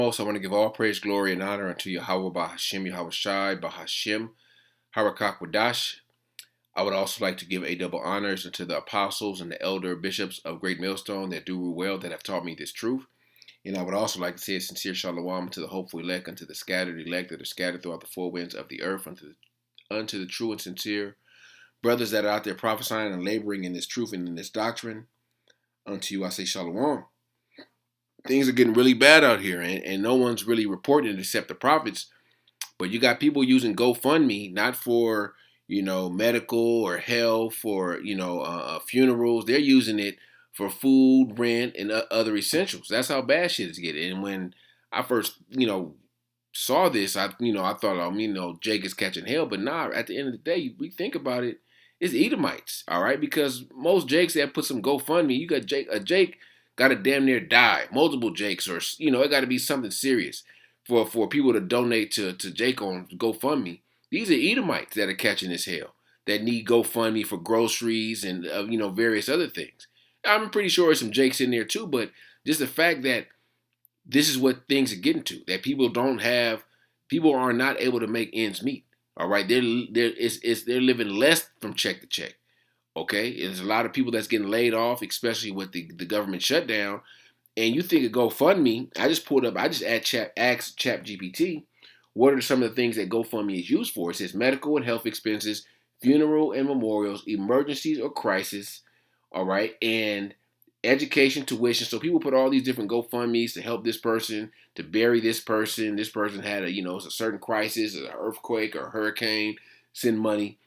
Also, I want to give all praise, glory, and honor unto Yahawah, Bahasham, Yahawashi, Bahasham, Harakak. I would also like to give a double honors unto the apostles and the elder bishops of Great Millstone that do rule well, that have taught me this truth. And I would also like to say a sincere shalom to the hopeful elect, unto the scattered elect that are scattered throughout the four winds of the earth, unto the true and sincere brothers that are out there prophesying and laboring in this truth and in this doctrine. Unto you I say shalom. Things are getting really bad out here, and no one's really reporting it except the prophets. But you got people using GoFundMe, not for, medical or health or, funerals. They're using it for food, rent, and other essentials. That's how bad shit is getting. And when I first, saw this, I thought, Jake is catching hell. But nah, at the end of the day, we think about it, it's Edomites, all right? Because most Jakes that put some GoFundMe, you got Jake got to damn near die. Multiple Jakes, or, it got to be something serious for people to donate to Jake on GoFundMe. These are Edomites that are catching this hell, that need GoFundMe for groceries and various other things. I'm pretty sure there's some Jakes in there too, but just the fact that this is what things are getting to, that people are not able to make ends meet. All right, they're living less from check to check. Okay, there's a lot of people that's getting laid off, especially with the government shutdown. And you think of GoFundMe, I just asked ChatGPT, what are some of the things that GoFundMe is used for? It says medical and health expenses, funeral and memorials, emergencies or crisis, all right, and education, tuition. So people put all these different GoFundMes to help this person, to bury this person. This person had a certain crisis, an earthquake or a hurricane, send money.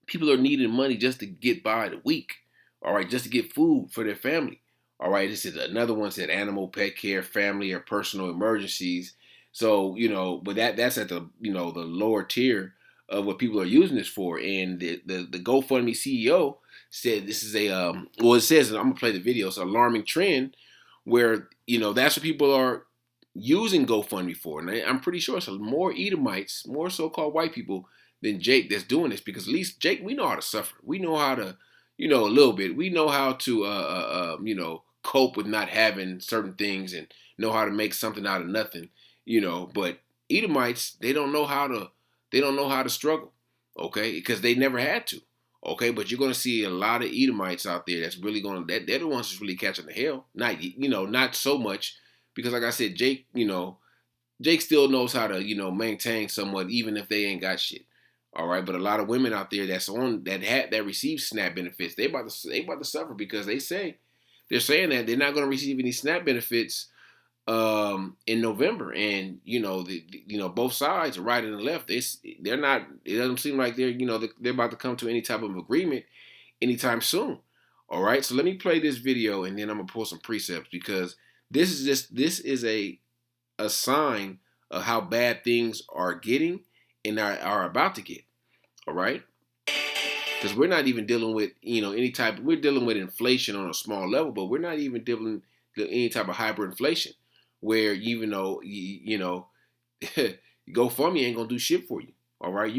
People are needing money just to get by the week, all right, just to get food for their family. All right, this is another one said animal, pet care, family, or personal emergencies. So, but that's at the the lower tier of what people are using this for. And the GoFundMe CEO said this is it says, and I'm gonna play the video, it's an alarming trend where that's what people are using GoFundMe for. And I'm pretty sure it's more Edomites, more so-called white people than Jake that's doing this, because at least Jake, we know how to suffer. We know how to, a little bit. We know how to, cope with not having certain things and know how to make something out of nothing, But Edomites, they don't know how to struggle, okay, because they never had to, okay. But you're gonna see a lot of Edomites out there that's really they're the ones that's really catching the hell. Not so much, because like I said, Jake still knows how to, maintain somewhat, even if they ain't got shit. All right, but a lot of women out there that receive SNAP benefits, they about to suffer, because they're saying that they're not going to receive any SNAP benefits in November, and both sides, the right and the left, they're not. It doesn't seem like they're about to come to any type of agreement anytime soon. All right, so let me play this video, and then I'm gonna pull some precepts, because this is a sign of how bad things are getting and are about to get. All right, because we're not even dealing with we're dealing with inflation on a small level, but we're not even dealing with any type of hyperinflation, where even though GoFundMe ain't gonna do shit for you. All right,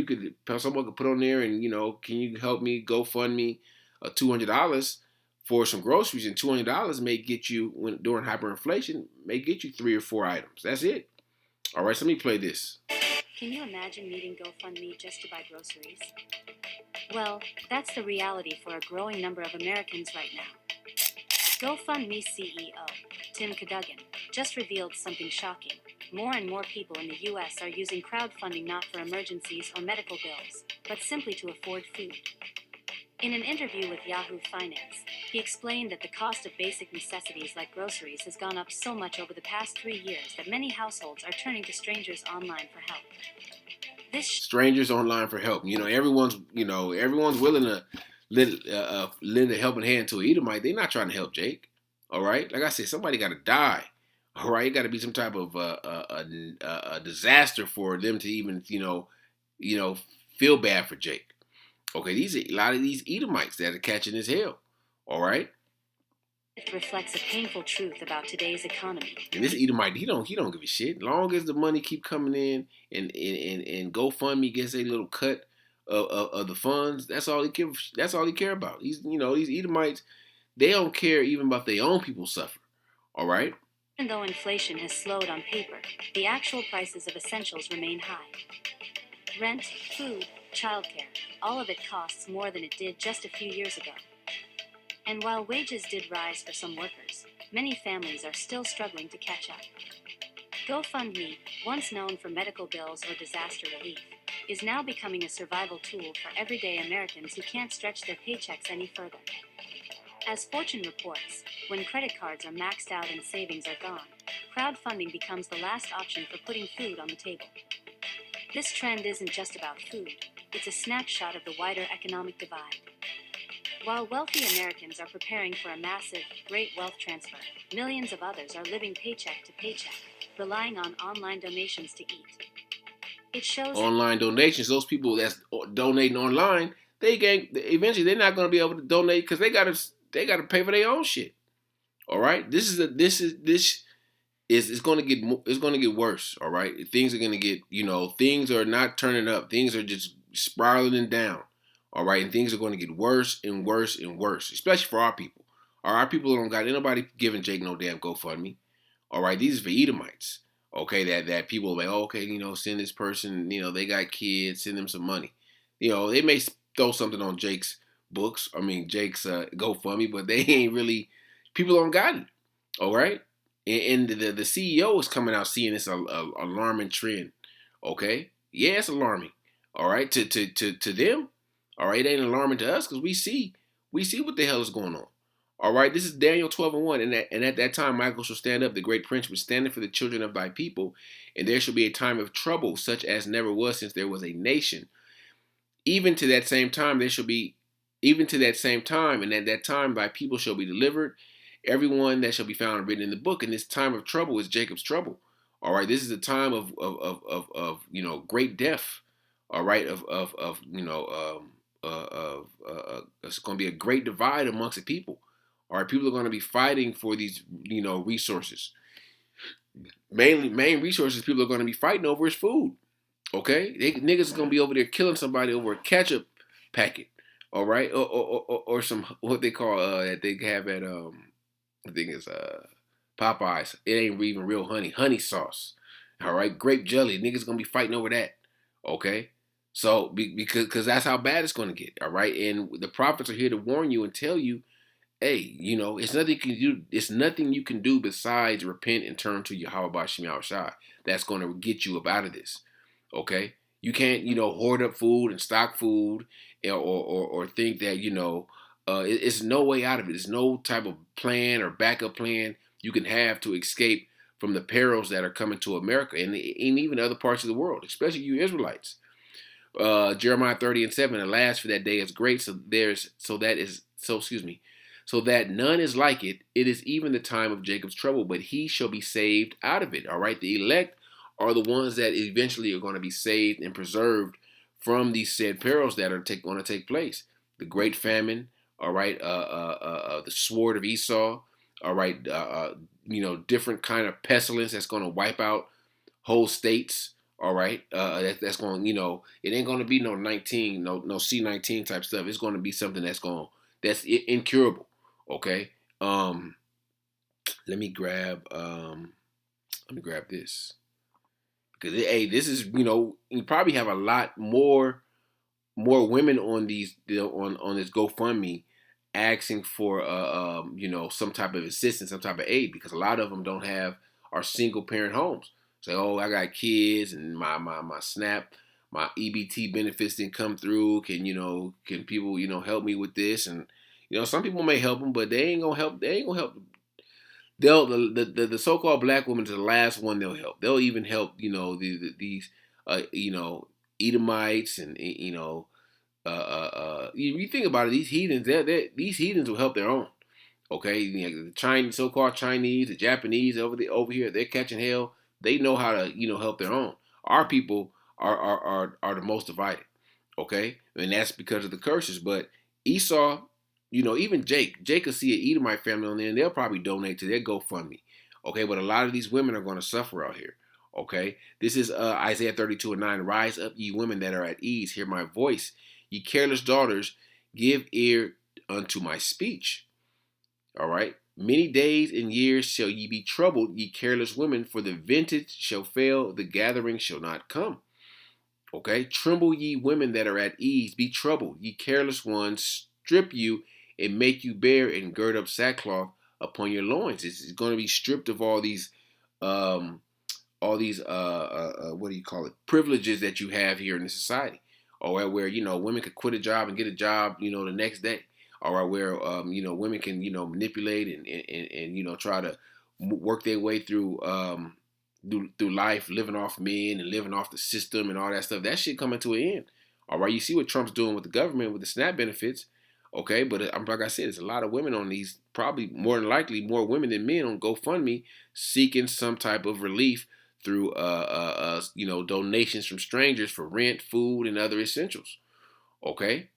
someone could put on there and can you help me GoFundMe $200 for some groceries, and $200 may get you, during hyperinflation, may get you 3 or 4 items. That's it. All right, so let me play this. Can you imagine needing GoFundMe just to buy groceries? Well, that's the reality for a growing number of Americans right now. GoFundMe CEO, Tim Cadogan, just revealed something shocking. More and more people in the U.S. are using crowdfunding not for emergencies or medical bills, but simply to afford food. In an interview with Yahoo Finance, he explained that the cost of basic necessities like groceries has gone up so much over the past 3 years that many households are turning to strangers online for help. Strangers online for help. Everyone's willing to lend a helping hand to an Edomite. They're not trying to help Jake. All right, like I said, somebody got to die. All right, it got to be some type of a disaster for them to even feel bad for Jake. Okay, a lot of these Edomites that are catching his hell. All right. It reflects a painful truth about today's economy. And this Edomite, he don't give a shit. Long as the money keep coming in, and GoFundMe gets a little cut of the funds, that's all he care about. These Edomites, they don't care even about their own people suffer. All right. Even though inflation has slowed on paper, the actual prices of essentials remain high. Rent, food, childcare, all of it costs more than it did just a few years ago. And while wages did rise for some workers, many families are still struggling to catch up. GoFundMe, once known for medical bills or disaster relief, is now becoming a survival tool for everyday Americans who can't stretch their paychecks any further. As Fortune reports, when credit cards are maxed out and savings are gone, crowdfunding becomes the last option for putting food on the table. This trend isn't just about food, it's a snapshot of the wider economic divide. While wealthy Americans are preparing for a massive, great wealth transfer, millions of others are living paycheck to paycheck, relying on online donations to eat. It shows Online donations, those people that's donating online, eventually they're not going to be able to donate because they gotta pay for their own shit. All right, it's going to get worse. All right, things are going to get, things are not turning up. Things are just spiraling down. All right, and things are going to get worse and worse and worse, especially for our people. Our people don't got anybody giving Jake no damn GoFundMe. All right, these are for Edomites. Okay, that people are like, oh, okay, send this person, they got kids, send them some money. They may throw something on Jake's Jake's GoFundMe, but they ain't really, people don't got it. All right, and the CEO is coming out seeing this alarming trend. Okay, yeah, it's alarming. All right, to them, all right, it ain't alarming to us because we see what the hell is going on. All right, this is Daniel 12:1, and at that time Michael shall stand up, the great prince, which standeth for the children of thy people, and there shall be a time of trouble, such as never was since there was a nation. Even to that same time and at that time thy people shall be delivered, everyone that shall be found written in the book. And this time of trouble is Jacob's trouble. All right, this is a time of great death. All right, it's going to be a great divide amongst the people. All right, people are going to be fighting for these resources. Main resources people are going to be fighting over is food. Okay, niggas is gonna be over there killing somebody over a ketchup packet. All right, or some what they call that they have at I think it's Popeyes. It ain't even real honey sauce. All right, grape jelly. Niggas gonna be fighting over that. Okay, so because that's how bad it's gonna get. All right, and the prophets are here to warn you and tell you, hey, it's nothing you can do. It's nothing you can do besides repent and turn to Yahawah Yahawashi. That's gonna get you up out of this. Okay, you can't hoard up food and stock food, or think that it's no way out of it. There's no type of plan or backup plan you can have to escape from the perils that are coming to America and even other parts of the world, especially you Israelites. Jeremiah 30:7, alas, for that day is great, so that none is like it. It is even the time of Jacob's trouble, but he shall be saved out of it. All right, the elect are the ones that eventually are going to be saved and preserved from these said perils that are going to take place. The great famine, all right, the sword of Esau, all right, different kind of pestilence that's going to wipe out whole states, all right. That's going, it ain't going to be no C-19 type stuff. It's going to be something that's incurable, okay. Let me grab this. Because this is you probably have a lot more women on these on this GoFundMe asking for some type of assistance, some type of aid, because a lot of them are single parent homes. Say, oh, I got kids and my SNAP, my EBT benefits didn't come through. Can people help me with this? And some people may help them, but they ain't gonna help. They ain't gonna help. The so-called black woman is the last one they'll help. They'll even help these Edomites and you think about it, these heathens these heathens will help their own. Okay, the Chinese, so-called Chinese, the Japanese over here, they're catching hell. They know how to help their own. Our people are the most divided. Okay, and that's because of the curses. But Esau, even Jake will see an Edomite family on there, and they'll probably donate to their GoFundMe. Okay, but a lot of these women are going to suffer out here. Okay, this is Isaiah 32:9. Rise up, ye women that are at ease, hear my voice. Ye careless daughters, give ear unto my speech. All right, Many days and years shall ye be troubled, ye careless women, for the vintage shall fail, the gathering shall not come. Okay? Tremble ye women that are at ease, be troubled, ye careless ones, strip you and make you bare and gird up sackcloth upon your loins. It's going to be stripped of um, all these what do you call it, privileges that you have here in the society. All right, where women could quit a job and get a job the next day. All right, where women can manipulate and try to work their way through life, living off men and living off the system and all that stuff. That shit coming to an end. All right, you see what Trump's doing with the government with the SNAP benefits. Okay, but like I said, there's a lot of women on these, probably more than likely more women than men on GoFundMe seeking some type of relief through donations from strangers for rent, food, and other essentials. Okay,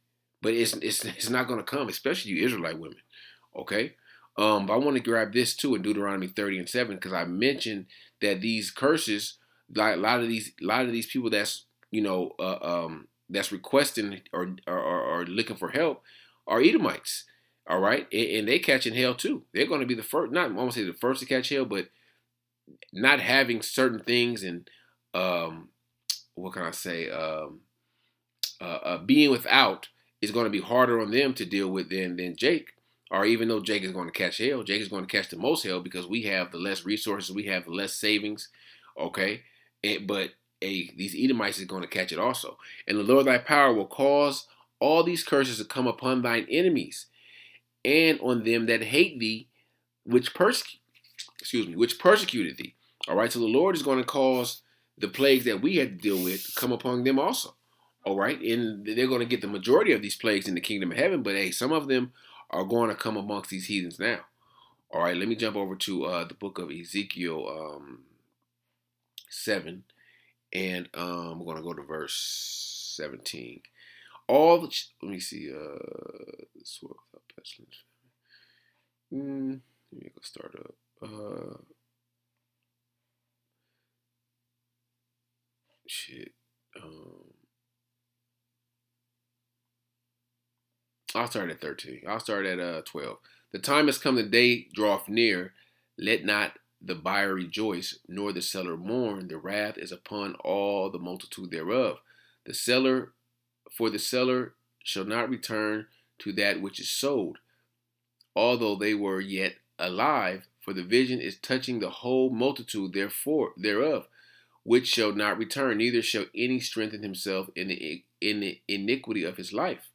but it's not going to come, especially you Israelite women. Okay, but I want to grab this too in Deuteronomy 30:7 because I mentioned that these curses, like a lot of these people that's requesting or looking for help are Edomites. All right, and they catching hell too. They're going to be the first, not I won't say the first to catch hell, but not having certain things and what can I say? Being without is going to be harder on them to deal with than Jake. Or even though Jake is going to catch hell, Jake is going to catch the most hell because we have the less resources, we have the less savings. Okay, but these Edomites is going to catch it also. And the Lord thy power will cause all these curses to come upon thine enemies and on them that hate thee, which persecuted thee. All right, so the Lord is going to cause the plagues that we had to deal with to come upon them also. All right, and they're going to get the majority of these plagues in the kingdom of heaven, but hey, some of them are going to come amongst these heathens now. All right, let me jump over to the book of Ezekiel 7, and we're going to go to verse 17. Let me see, pestilence. Let me go start up. I'll start at 13. I'll start at 12. The time has come, the day draweth near. Let not the buyer rejoice, nor the seller mourn. The wrath is upon all the multitude thereof. For the seller shall not return to that which is sold, although they were yet alive, for the vision is touching the whole multitude thereof, which shall not return, neither shall any strengthen himself in the iniquity of his life.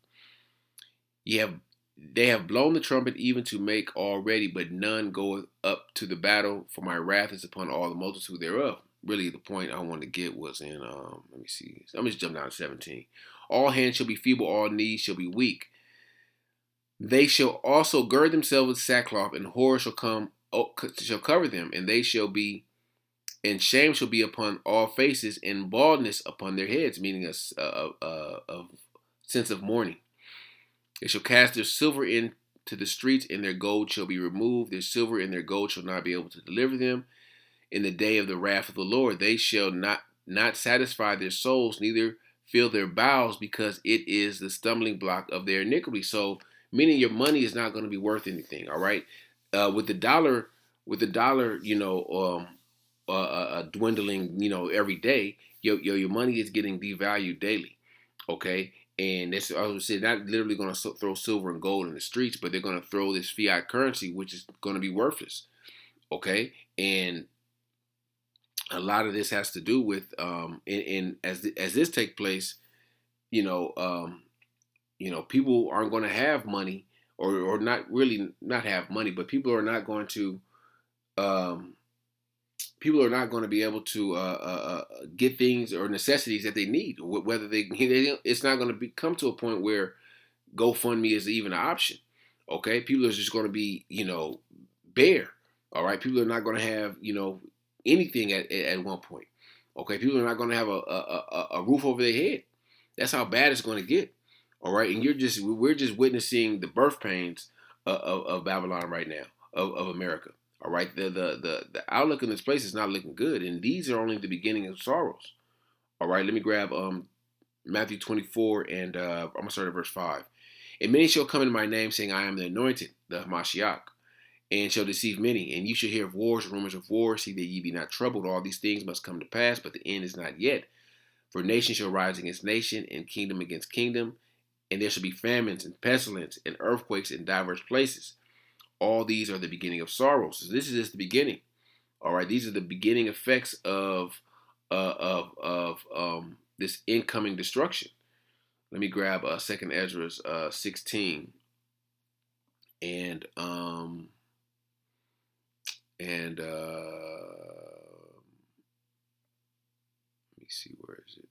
They have blown the trumpet even to make all ready, but none goeth up to the battle, for my wrath is upon all the multitude thereof. Really, the point I wanted to get was in, let me see. I'm just jump down to 17. All hands shall be feeble, all knees shall be weak. They shall also gird themselves with sackcloth, and horror shall cover them, and shame shall be upon all faces, and baldness upon their heads, meaning a sense of mourning. They shall cast their silver into the streets, and their gold shall be removed. Their silver and their gold shall not be able to deliver them. In the day of the wrath of the Lord, they shall not satisfy their souls, neither fill their bowels, because it is the stumbling block of their iniquity. So, meaning your money is not going to be worth anything. All right, with the dollar, dwindling, every day, your money is getting devalued daily. Okay. And that's, I would say, not literally going to throw silver and gold in the streets, but they're going to throw this fiat currency, which is going to be worthless. Okay, and a lot of this has to do with, and as this take place, people aren't going to have money, or not really not have money, but people are not going to be able to get things or necessities that they need. Whether it's not going to come to a point where GoFundMe is even an option. Okay, people are just going to be, bare. All right, people are not going to have, anything at one point. Okay, people are not going to have a roof over their head. That's how bad it's going to get. All right, and we're just witnessing the birth pains of Babylon right now, of America. All right, the outlook in this place is not looking good, and these are only the beginning of sorrows. All right, let me grab Matthew 24, and I'm gonna start at verse 5. And many shall come in my name, saying, I am the anointed, the Mashiach, and shall deceive many. And you shall hear of wars, rumors of wars. See that ye be not troubled. All these things must come to pass, but the end is not yet. For nation shall rise against nation, and kingdom against kingdom, and there shall be famines and pestilence and earthquakes in diverse places. All these are the beginning of sorrows. So this is just the beginning. All right, these are the beginning effects of this incoming destruction. Let me grab Second Ezra 16 and let me see, where is it?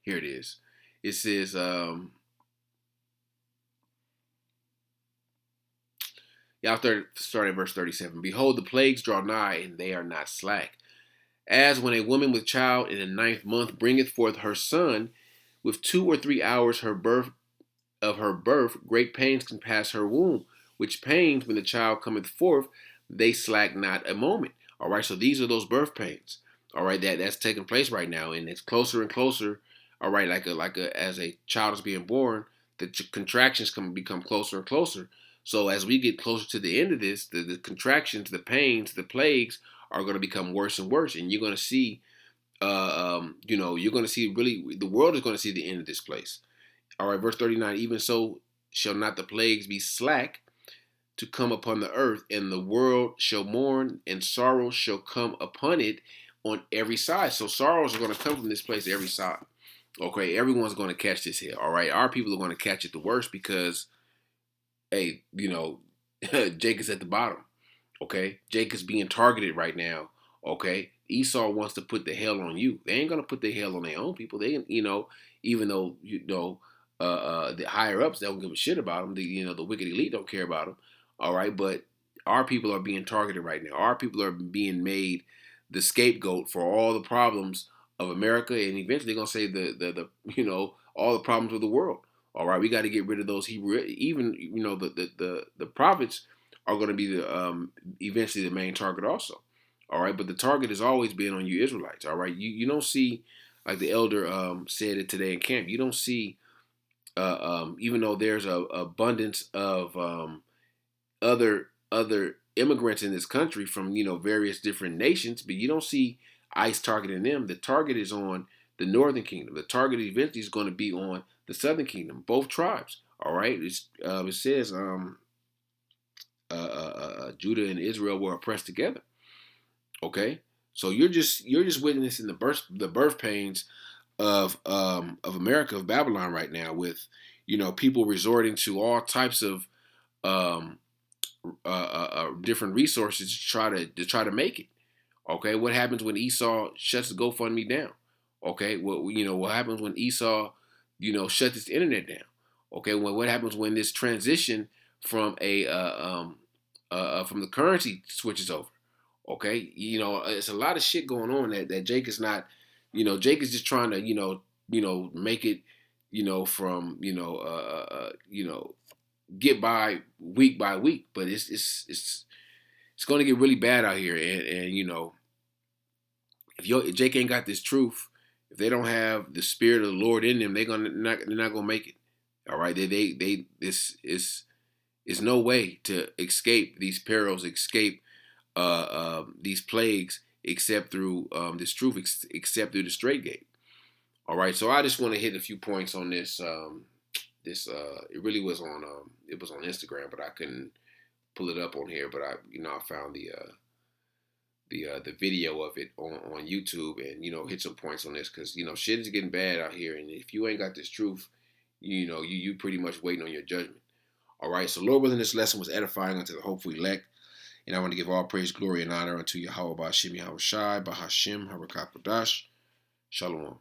Here it is. It says, starting at verse 37. Behold, the plagues draw nigh, and they are not slack. As when a woman with child in the 9th month bringeth forth her son, with 2 or 3 hours of her birth, great pains can pass her womb, which pains, when the child cometh forth, they slack not a moment. All right, so these are those birth pains. All right, that's taking place right now, and it's closer and closer. All right, as a child is being born, the contractions become closer and closer. So as we get closer to the end of this, the contractions, the pains, the plagues are going to become worse and worse, and you're going to see, you're going to see, really, the world is going to see the end of this place. All right, verse 39, even so shall not the plagues be slack to come upon the earth, and the world shall mourn, and sorrow shall come upon it on every side. So sorrows are going to come from this place every side. Okay, everyone's going to catch this here. All right, our people are going to catch it the worst because, hey, Jake is at the bottom. Okay, Jake is being targeted right now. Okay, Esau wants to put the hell on you. They ain't gonna put the hell on their own people. They, even though the higher ups, they don't give a shit about them. The wicked elite don't care about them. All right, but our people are being targeted right now. Our people are being made the scapegoat for all the problems of America, and eventually they're gonna say all the problems of the world. All right, we got to get rid of those Hebrew. Even the prophets are going to be eventually the main target also. All right, but the target has always been on you Israelites. All right, you don't see, like the elder said it today in camp. You don't see, even though there's a abundance of other immigrants in this country from various different nations, but you don't see ICE targeting them. The target is on the northern kingdom. The target eventually is going to be on the southern kingdom, both tribes. All right, it says Judah and Israel were oppressed together. Okay, so you're just witnessing the birth pains of America, of Babylon right now, with people resorting to all types of um, different resources to try to make it. Okay, what happens when Esau shuts the GoFundMe down? Okay, what happens when Esau shuts its internet down? Okay, what happens when this transition from from the currency switches over? Okay, it's a lot of shit going on that Jake is not. Jake is just trying to make it from get by week, but it's going to get really bad out here, and if Jake ain't got this truth, if they don't have the spirit of the Lord in them, they're not gonna make it. All right, this is no way to escape these perils, escape these plagues, except through this truth, except through the straight gate. All right, so I just want to hit a few points on this. It really was on Instagram, but I couldn't pull it up on here. But I found the video of it on YouTube, and hit some points on this, because shit is getting bad out here, and if you ain't got this truth, you pretty much waiting on your judgment. All right, so Lord willing, this lesson was edifying unto the hopeful elect, and I want to give all praise, glory, and honor unto Yahawah, Bahasham, Yahawashi, Bahasham, Harakak Wadash. Shalom.